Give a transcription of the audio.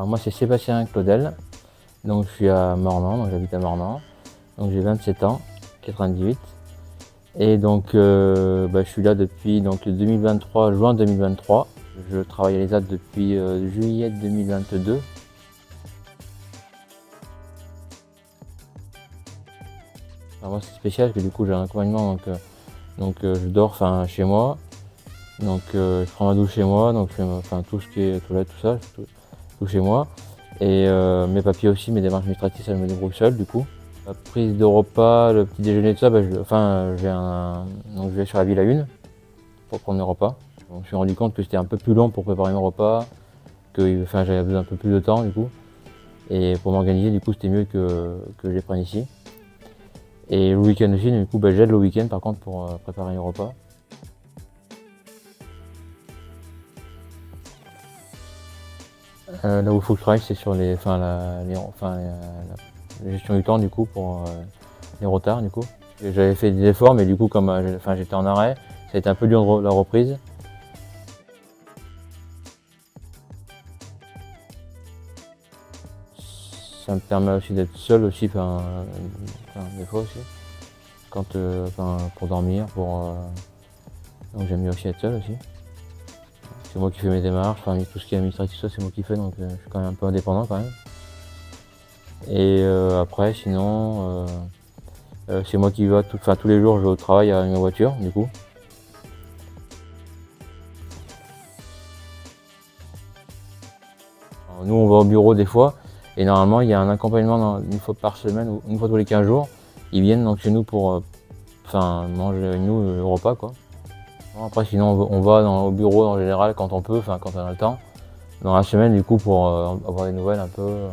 Alors moi c'est Sébastien Claudel, donc je suis à Mornan, donc j'habite à Mornan, donc j'ai 27 ans, 98, et donc je suis là depuis donc 2023, juin 2023. Je travaille à l'ESAT depuis juillet 2022. Alors moi c'est spécial parce que du coup j'ai un accompagnement, donc je dors chez moi, donc je prends ma douche chez moi, donc je fais tout ce qui est toilette, tout ça, tout chez moi. Et mes papiers aussi, mes démarches administratives, ça je me débrouille seul du coup. La prise de repas, le petit déjeuner, tout ça, donc je vais sur la ville à une pour prendre mes repas. Donc, je me suis rendu compte que c'était un peu plus long pour préparer mes repas, que j'avais besoin un peu plus de temps du coup. Et pour m'organiser, du coup, c'était mieux que je les prenne ici. Et le week-end aussi, du coup, j'aide le week-end par contre pour préparer les repas. Là où il faut que je travaille, c'est sur la gestion du temps du coup pour les retards du coup. J'avais fait des efforts, mais du coup comme j'étais en arrêt, ça a été un peu dur la reprise. Ça me permet aussi d'être seul aussi, des fois aussi, pour dormir, donc j'aime bien aussi être seul aussi. C'est moi qui fais mes démarches, tout ce qui est administratif, ça c'est moi qui fais, donc je suis quand même un peu indépendant quand même. Et après sinon, c'est moi qui vais tous les jours je vais au travail avec ma voiture du coup. Alors, nous on va au bureau des fois et normalement il y a un accompagnement une fois par semaine ou une fois tous les 15 jours. Ils viennent donc chez nous pour manger avec nous le repas quoi. Après sinon on va au bureau en général quand on peut, quand on a le temps. Dans la semaine du coup pour avoir des nouvelles un peu.